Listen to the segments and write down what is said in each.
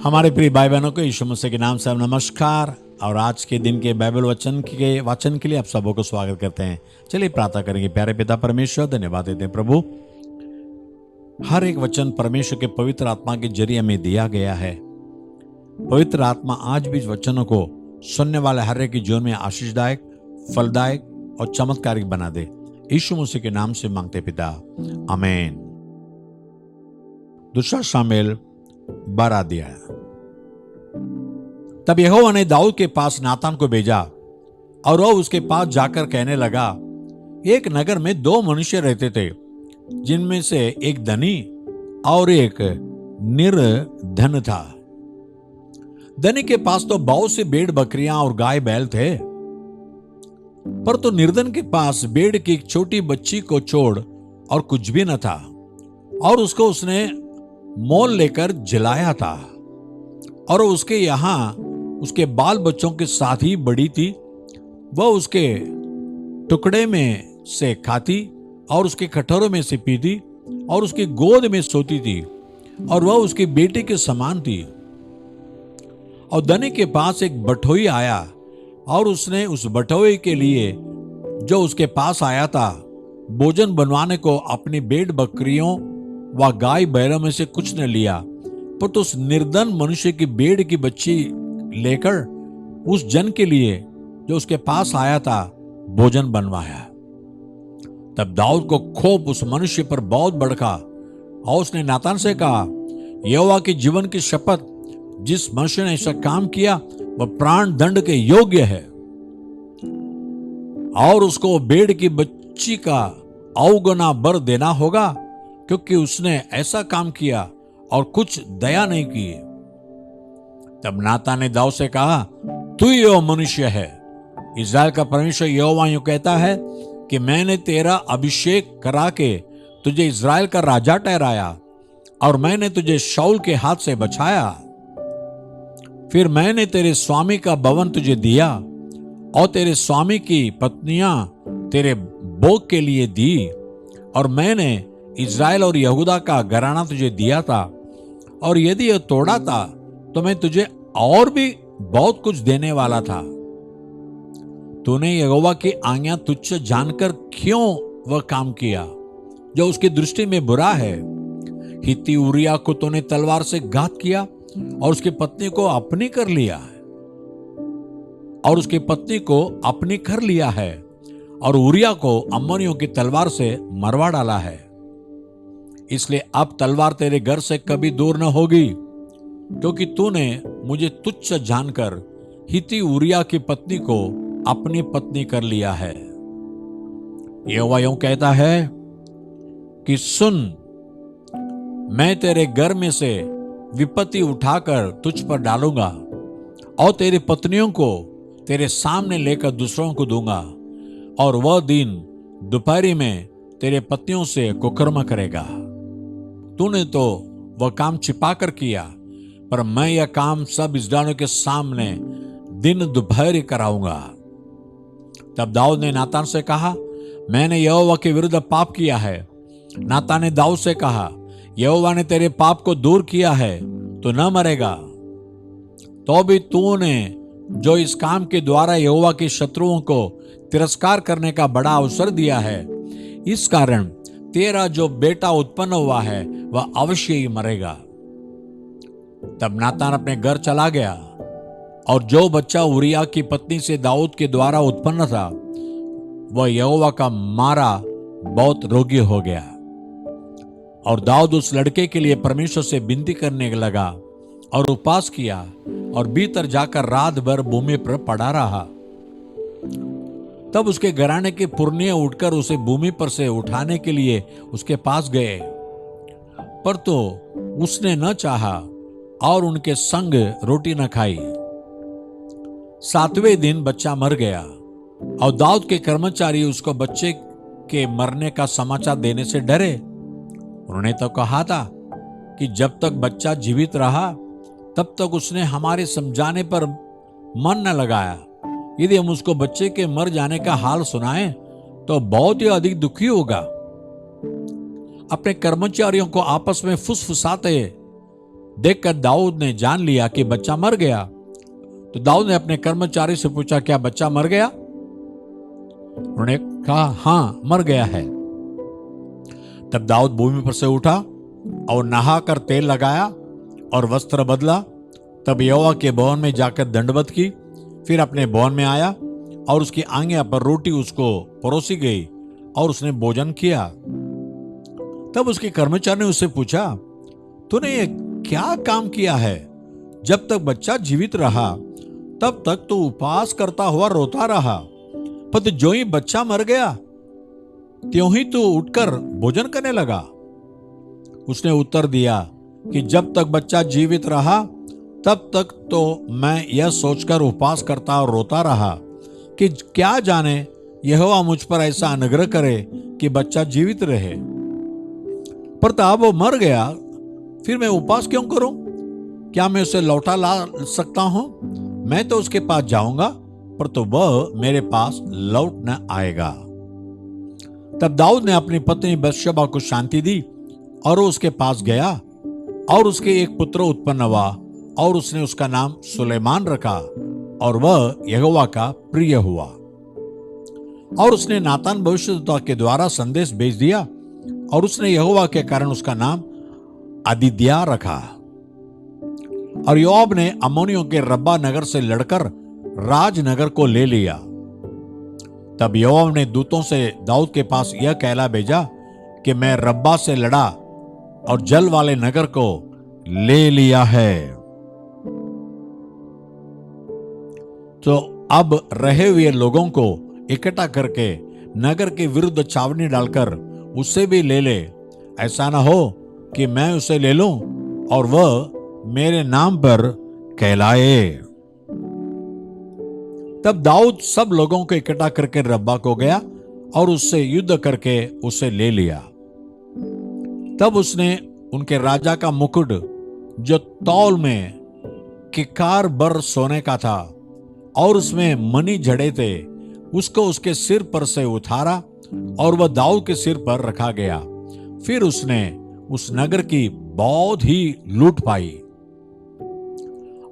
हमारे प्रिय भाई बहनों को यीशु मसीह के नाम से नमस्कार। और आज के दिन के बाइबल वाचन के लिए आप सबों को स्वागत करते हैं। चलिए प्रार्थना करेंगे। प्यारे पिता परमेश्वर, धन्यवाद देते हैं प्रभु, हर एक वचन परमेश्वर के पवित्र आत्मा के जरिए हमें दिया गया है। पवित्र आत्मा आज भी इस वचनों को सुनने वाले हर एक के जीवन में आशीषदायक, फलदायक और चमत्कारिक बना दे। यीशु मसीह के नाम से मांगते पिता, आमीन। दूसरा शामिल 12 अध्याय। तब यहोवा ने दाऊद के पास नातान को भेजा और वह उसके पास जाकर कहने लगा, एक नगर में 2 मनुष्य रहते थे, जिनमें से एक धनी और एक निर्धन था। धनी के पास तो बहुत सी भेड़ बकरियां और गाय बैल थे, पर तो निर्धन के पास भेड़ की एक छोटी बच्ची को छोड़ और कुछ भी न था, और उसको उसने मोल लेकर जलाया था, और उसके यहां उसके बाल बच्चों के साथ ही बड़ी थी। वह उसके टुकड़े में से खाती और उसके कटोरों में से पीती और उसकी गोद में सोती थी, और वह उसकी बेटी के समान थी। और धनी के पास एक बटोही आया, और उसने उस बटोही के लिए जो उसके पास आया था भोजन बनवाने को अपनी भेड़ बकरियों व गाय बैलों में से कुछ न लिया, पर तो उस निर्धन मनुष्य की भेड़ की बच्ची लेकर उस जन के लिए जो उसके पास आया था भोजन बनवाया। तब दाऊद को खोप उस मनुष्य पर बहुत भड़का, और उसने नातान से कहा, यहोवा के जीवन की शपथ, जिस मनुष्य ने ऐसा काम किया वह प्राण दंड के योग्य है, और उसको भेड़ की बच्ची का अवगुना बर देना होगा, क्योंकि उसने ऐसा काम किया और कुछ दया नहीं की। तब नातान ने दाऊद से कहा, तू ही वो मनुष्य है। इस्राएल का परमेश्वर यहोवा यूं कहता है कि मैंने तेरा अभिषेक करा के तुझे इस्राएल का राजा ठहराया, और मैंने तुझे शाऊल के हाथ से बचाया। फिर मैंने तेरे स्वामी का भवन तुझे दिया, और तेरे स्वामी की पत्नियां तेरे भोग के लिए दी, और मैंने इस्राएल और यहूदा का घराना तुझे दिया था, और यदि यह तोड़ा था तो मैं तुझे और भी बहुत कुछ देने वाला था। तूने यहोवा की आज्ञा तुच्छ जानकर क्यों वह काम किया जो उसकी दृष्टि में बुरा है? हित्ती उरिया को तूने तलवार से घात किया, और उसकी पत्नी को अपनी कर लिया है, और उरिया को अम्मोनियों की तलवार से मरवा डाला है। इसलिए अब तलवार तेरे घर से कभी दूर न होगी, क्योंकि तूने मुझे तुच्छ जानकर हित्ती उरिया की पत्नी को अपनी पत्नी कर लिया है। यहोवा यूं कहता है कि सुन, मैं तेरे घर में से विपत्ति उठाकर तुझ पर डालूंगा, और तेरी पत्नियों को तेरे सामने लेकर दूसरों को दूंगा, और वह दिन दोपहरी में तेरे पत्नियों से कुकर्म करेगा। तूने तो वह काम छिपा कर किया, पर मैं यह काम सब इस्राएलियों के सामने दिन दोपहर कराऊंगा। तब दाऊद ने नातान से कहा, मैंने यहोवा के विरुद्ध पाप किया है। नातान ने दाऊद से कहा, यहोवा ने तेरे पाप को दूर किया है, तो न मरेगा। तो भी तूने जो इस काम के द्वारा यहोवा के शत्रुओं को तिरस्कार करने का बड़ा अवसर दिया है, इस कारण तेरा जो बेटा उत्पन्न हुआ है वह अवश्य ही मरेगा। तब नातान अपने घर चला गया, और जो बच्चा उरिया की पत्नी से दाऊद के द्वारा उत्पन्न था वह यहोवा का मारा बहुत रोगी हो गया। और दाऊद उस लड़के के लिए परमेश्वर से विनती करने लगा, और उपवास किया, और भीतर जाकर रात भर भूमि पर पड़ा रहा। तब उसके घराने के पुरनिये उठकर उसे भूमि पर से उठाने के लिए उसके पास गए, पर तो उसने न चाहा, और उनके संग रोटी न खाई। 7वें दिन बच्चा मर गया, और दाऊद के कर्मचारी उसको बच्चे के मरने का समाचार देने से डरे। उन्होंने तो कहा था कि जब तक बच्चा जीवित रहा तब तक उसने हमारे समझाने पर मन न लगाया। यदि हम उसको बच्चे के मर जाने का हाल सुनाएं तो बहुत ही अधिक दुखी होगा। अपने कर्मचारियों को आपस में फुसफुसाते देखकर दाऊद ने जान लिया कि बच्चा मर गया। तो दाऊद ने अपने कर्मचारी से पूछा, क्या बच्चा मर गया? उन्होंने कहा, हाँ मर गया है। तब दाऊद भूमि पर से उठा और नहाकर तेल लगाया और वस्त्र बदला। तब यहोवा के भवन में जाकर दंडवत की, फिर अपने भवन में आया और उसकी आज्ञा पर रोटी उसको परोसी गई और उसने भोजन किया। तब उसके कर्मचारी ने उससे पूछा, तूने ये क्या काम किया है? जब तक बच्चा जीवित रहा तब तक तो उपवास करता हुआ रोता रहा, पर जो ही बच्चा मर गया त्यों ही तू उठकर भोजन करने लगा। उसने उत्तर दिया कि जब तक बच्चा जीवित रहा तब तक तो मैं यह सोचकर उपवास करता और रोता रहा कि क्या जाने यहोवा मुझ पर ऐसा अनुग्रह करे कि बच्चा जीवित रहे। पर तब वो मर गया, फिर मैं उपवास क्यों करूं? क्या मैं उसे लौटा ला सकता हूं? मैं तो उसके पास जाऊंगा, पर तो वह मेरे पास लौट न आएगा। तब दाऊद ने अपनी पत्नी बत्शेबा को शांति दी और वो उसके पास गया और उसके एक पुत्र उत्पन्न हुआ और उसने उसका नाम सुलेमान रखा और वह यहोवा का प्रिय हुआ। और उसने नातान भविष्यद्वक्ता के द्वारा संदेश भेज दिया और उसने यहोवा के कारण उसका नाम अदीद्या रखा। और योआब ने अम्मोनियों के रब्बा नगर से लड़कर राजनगर को ले लिया। तब योआब ने दूतों से दाऊद के पास यह कहला भेजा कि मैं रब्बा से लड़ा और जल वाले नगर को ले लिया है। तो अब रहे हुए लोगों को इकट्ठा करके नगर के विरुद्ध छावनी डालकर उससे भी ले ले, ऐसा ना हो कि मैं उसे ले लूं और वह मेरे नाम पर कहलाए। तब दाऊद सब लोगों को इकट्ठा करके रब्बा को गया और उससे युद्ध करके उसे ले लिया। तब उसने उनके राजा का मुकुट जो तौल में किकार बर सोने का था और उसमें मणि जड़े थे, उसको उसके सिर पर से उतारा और वह दाऊद के सिर पर रखा गया। फिर उसने उस नगर की बहुत ही लूट पाई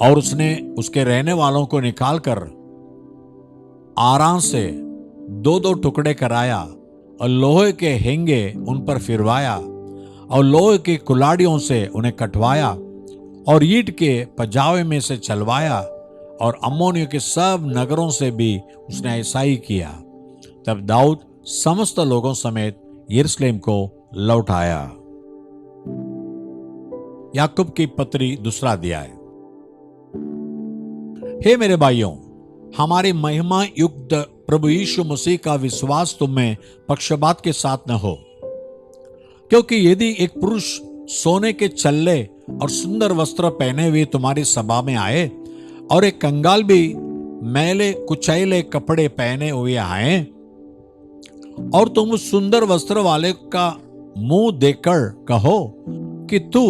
और उसने उसके रहने वालों को निकालकर आराम से दो दो टुकड़े कराया और लोहे के हेंगे उन पर फिरवाया और लोहे की कुल्हाड़ियों से उन्हें कटवाया और ईंट के पजावे में से चलवाया और अम्मोनियों के सब नगरों से भी उसने ऐसा ही किया। तब दाऊद समस्त लोगों समेत यरूशलेम को लौट आया। याकूब की पत्री दूसरा अध्याय। हे मेरे भाइयों, हमारे महिमा युक्त प्रभु यीशु मसीह का विश्वास तुम में पक्षपात के साथ न हो, क्योंकि यदि एक पुरुष सोने के चल्ले और सुंदर वस्त्र पहने हुए तुम्हारी सभा में आए और एक कंगाल भी मैले कुचैले कपड़े पहने हुए आए और तुम उस सुंदर वस्त्र वाले का मुंह देखकर कहो कि तू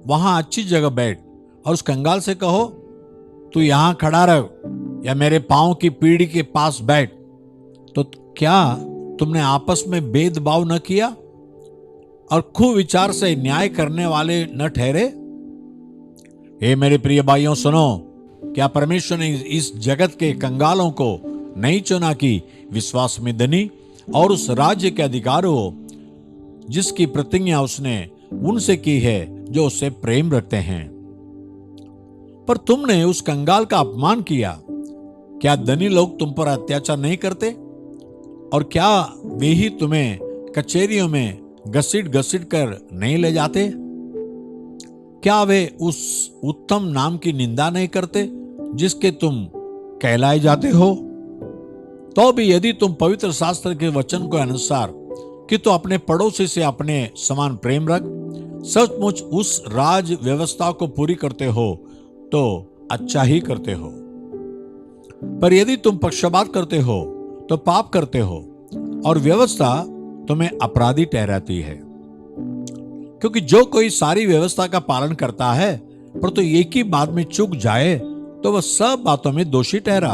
वहां अच्छी जगह बैठ और उस कंगाल से कहो तू यहां खड़ा रह या मेरे पांव की पीढ़ी के पास बैठ, तो क्या तुमने आपस में भेदभाव न किया और खूब विचार से न्याय करने वाले न ठहरे? हे मेरे प्रिय भाइयों सुनो, क्या परमेश्वर ने इस जगत के कंगालों को नहीं चुना कि विश्वास में धनी और उस राज्य के अधिकार हो जिसकी प्रतिज्ञा उसने उनसे की है जो उससे प्रेम रखते हैं? पर तुमने उस कंगाल का अपमान किया। क्या धनी लोग तुम पर अत्याचार नहीं करते? और क्या वे ही तुम्हें कचहरियों में घसीट घसीट कर नहीं ले जाते? क्या वे उस उत्तम नाम की निंदा नहीं करते जिसके तुम कहलाए जाते हो? तो भी यदि तुम पवित्र शास्त्र के वचन के अनुसार कि तो अपने पड़ोसी से अपने समान प्रेम रख सचमुच उस राज व्यवस्था को पूरी करते हो तो अच्छा ही करते हो। पर यदि तुम पक्षपात करते हो तो पाप करते हो और व्यवस्था तुम्हें अपराधी ठहराती है। क्योंकि जो कोई सारी व्यवस्था का पालन करता है पर तो एक ही बात में चूक जाए तो वह सब बातों में दोषी ठहरा।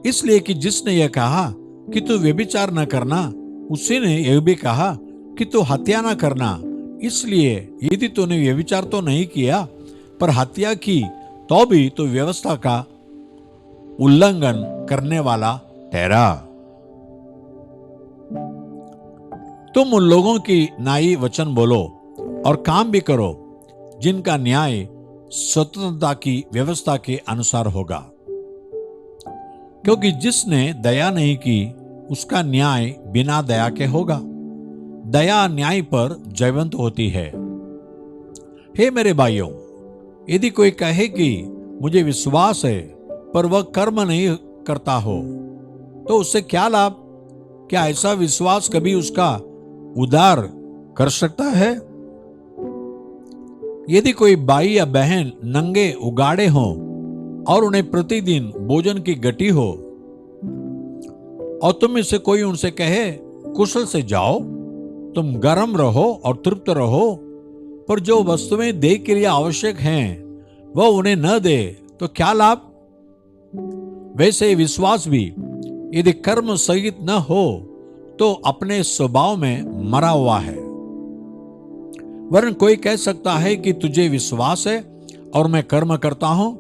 इसलिए कि जिसने यह कहा कि तू व्यभिचार न करना, उसी ने यह भी कहा कि तू हत्या न करना। इसलिए यदि तूने व्यभिचार तो नहीं किया पर हत्या की तो भी तू व्यवस्था का उल्लंघन करने वाला ठहरा। तुम उन लोगों की न्यायी वचन बोलो और काम भी करो जिनका न्याय स्वतंत्रता की व्यवस्था के अनुसार होगा, क्योंकि जिसने दया नहीं की उसका न्याय बिना दया के होगा। दया न्याय पर जयवंत होती है। हे मेरे भाइयों, यदि कोई कहे कि मुझे विश्वास है पर वह कर्म नहीं करता हो तो उससे क्या लाभ? क्या ऐसा विश्वास कभी उसका उद्धार कर सकता है? यदि कोई भाई या बहन नंगे उगाड़े हों और उन्हें प्रतिदिन भोजन की गटी हो और तुम में से कोई उनसे कहे कुशल से जाओ, तुम गर्म रहो और तृप्त रहो, पर जो वस्तुएं देह के लिए आवश्यक हैं वह उन्हें न दे तो क्या लाभ? वैसे विश्वास भी यदि कर्म सहित न हो तो अपने स्वभाव में मरा हुआ है। वरन कोई कह सकता है कि तुझे विश्वास है और मैं कर्म करता हूं,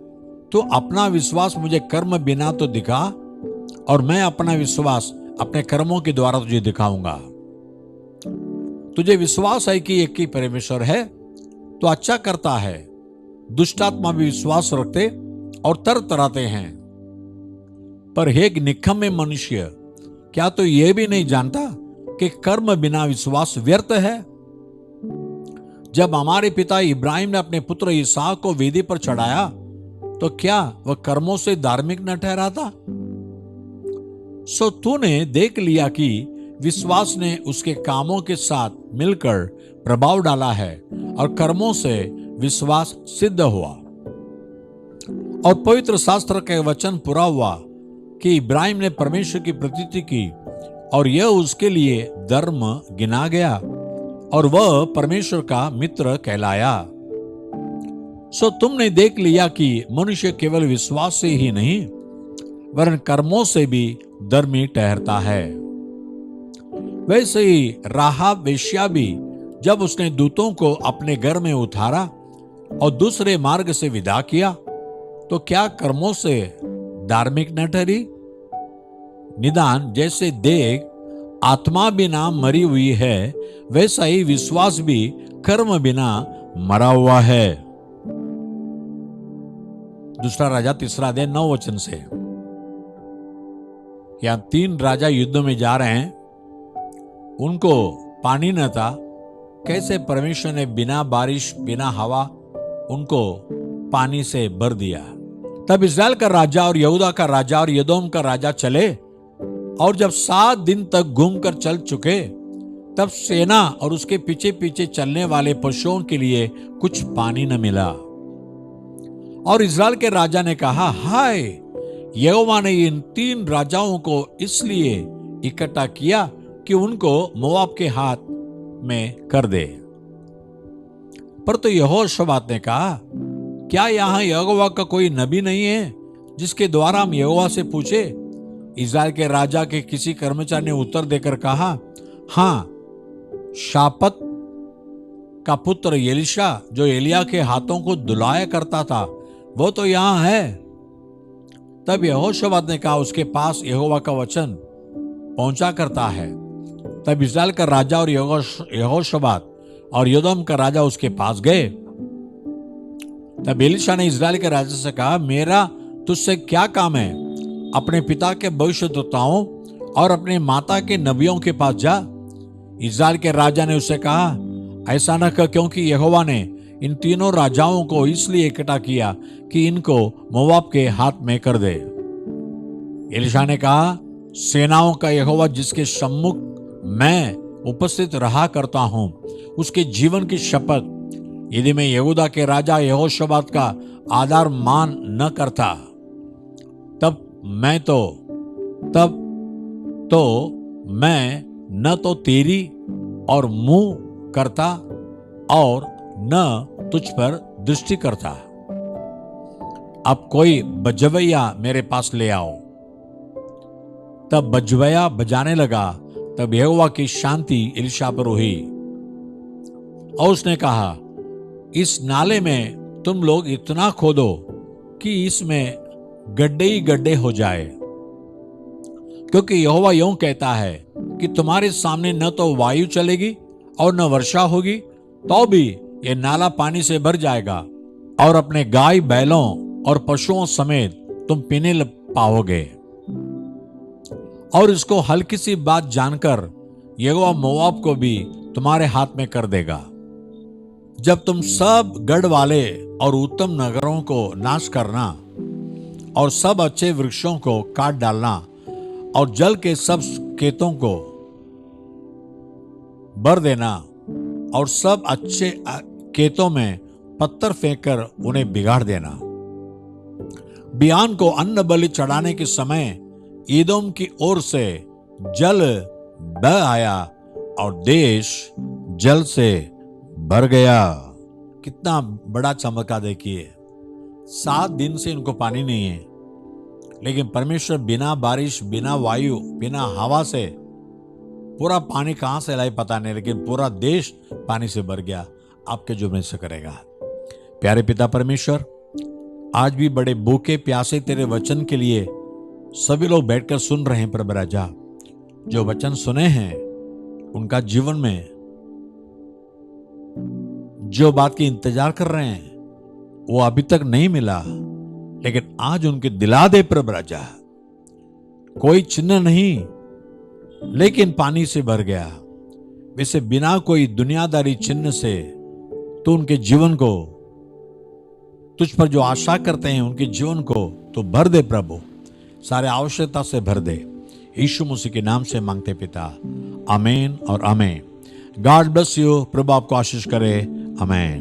तो अपना विश्वास मुझे कर्म बिना तो दिखा और मैं अपना विश्वास अपने कर्मों के द्वारा तुझे दिखाऊंगा। तुझे विश्वास है कि एक ही परमेश्वर है तो अच्छा करता है। दुष्टात्मा भी विश्वास रखते और तरतराते हैं। पर हे निकम्मे मनुष्य, क्या तो यह भी नहीं जानता कि कर्म बिना विश्वास व्यर्थ है? जब हमारे पिता इब्राहिम ने अपने पुत्र इसहाक को वेदी पर चढ़ाया तो क्या वह कर्मों से धार्मिक न ठहरा था? सो तूने देख लिया कि विश्वास ने उसके कामों के साथ मिलकर प्रभाव डाला है और कर्मों से विश्वास सिद्ध हुआ। और पवित्र शास्त्र के वचन पूरा हुआ कि इब्राहिम ने परमेश्वर की प्रतीति की और यह उसके लिए धर्म गिना गया और वह परमेश्वर का मित्र कहलाया। सो तुमने देख लिया कि मनुष्य केवल विश्वास से ही नहीं वरन कर्मों से भी धर्मी ठहरता है। वैसे ही राहाब वेश्या भी जब उसने दूतों को अपने घर में उतारा और दूसरे मार्ग से विदा किया तो क्या कर्मों से धार्मिक न ठहरी? निदान जैसे देह आत्मा बिना मरी हुई है वैसा ही विश्वास भी कर्म बिना मरा हुआ है। दूसरा राजा 3 9 वचन से। यहां 3 राजा युद्ध में जा रहे हैं, उनको पानी न था। कैसे परमेश्वर ने बिना बारिश बिना हवा उनको पानी से भर दिया। तब इस्राएल का राजा और यहूदा का राजा और यदोम का राजा चले और जब 7 दिन तक घूमकर चल चुके तब सेना और उसके पीछे पीछे चलने वाले पशुओं के लिए कुछ पानी न मिला। और इस्राएल के राजा ने कहा, हाय, यहोवा ने इन 3 राजाओं को इसलिए इकट्ठा किया कि उनको मोआब के हाथ में कर दे। पर तो यहोशापात ने कहा, क्या यहां यहोवा का कोई नबी नहीं है जिसके द्वारा हम यहोवा से पूछे? इस्राएल के राजा के किसी कर्मचारी ने उत्तर देकर कहा, हां, शापत का पुत्र एलीशा जो एलिया के हाथों को धुलाया करता था वो तो यहां है। तब यहोशापात ने कहा, उसके पास यहोवा का वचन पहुंचा करता है। तब इस्राएल का राजा और यहोशापात और योदम का राजा उसके पास गए। तब एलीशा ने इस्राएल के राजा से कहा, मेरा तुझसे क्या काम है? अपने पिता के भविष्यद्वक्ताओं और अपने माता के नबियों के पास जा। इस्राएल के राजा ने उससे कहा, ऐसा न कर, क्योंकि यहोवा ने इन 3 राजाओं को इसलिए इकट्ठा किया कि इनको मोआब के हाथ में कर दे। एलीशा ने कहा, सेनाओं का यहोवा जिसके सम्मुख मैं उपस्थित रहा करता हूं, उसके जीवन की शपथ, यदि मैं यहूदा के राजा यहोशापात का आदर मान न करता तब मैं न तो तेरी और मुंह करता और न तुझ पर दृष्टि करता। अब कोई बजवैया मेरे पास ले आओ। तब बजवैया बजाने लगा। तब यहोवा की शांति एलीशा पर हुई और उसने कहा, इस नाले में तुम लोग इतना खोदो कि इसमें गड्ढे ही गड्ढे हो जाए, क्योंकि यहोवा यूं कहता है कि तुम्हारे सामने न तो वायु चलेगी और न वर्षा होगी, तो भी ये नाला पानी से भर जाएगा और अपने गाय बैलों और पशुओं समेत तुम पीने पाओगे। और इसको हल्की सी बात जानकर यहोवा मोआब को भी तुम्हारे हाथ में कर देगा। जब तुम सब गढ़ वाले और उत्तम नगरों को नाश करना और सब अच्छे वृक्षों को काट डालना और जल के सब खेतों को भर देना और सब अच्छे खेतों में पत्थर फेंककर उन्हें बिगाड़ देना। बियान को अन्न बलि चढ़ाने के समय एदोम की ओर से जल बह आया और देश जल से भर गया। कितना बड़ा चमत्कार देखिए, 7 दिन से इनको पानी नहीं है, लेकिन परमेश्वर बिना बारिश, बिना वायु, बिना हवा से पूरा पानी कहां से लाई पता नहीं, लेकिन पूरा देश पानी से भर गया। आपके जुम्मे से करेगा। प्यारे पिता परमेश्वर, आज भी बड़े भूखे प्यासे तेरे वचन के लिए सभी लोग बैठकर सुन रहे हैं। प्रभु राजा, जो वचन सुने हैं उनका जीवन में जो बात की इंतजार कर रहे हैं वो अभी तक नहीं मिला, लेकिन आज उनके दिला दे प्रभु राजा। कोई चिन्ह नहीं, लेकिन पानी से भर गया। वैसे बिना कोई दुनियादारी चिन्ह से तो उनके जीवन को, तुझ पर जो आशा करते हैं उनके जीवन को तो भर दे प्रभु, सारे आवश्यकता से भर दे। यीशु मसीह के नाम से मांगते पिता, आमीन और आमीन। God bless you. प्रभु आपको आशीष करे। आमीन।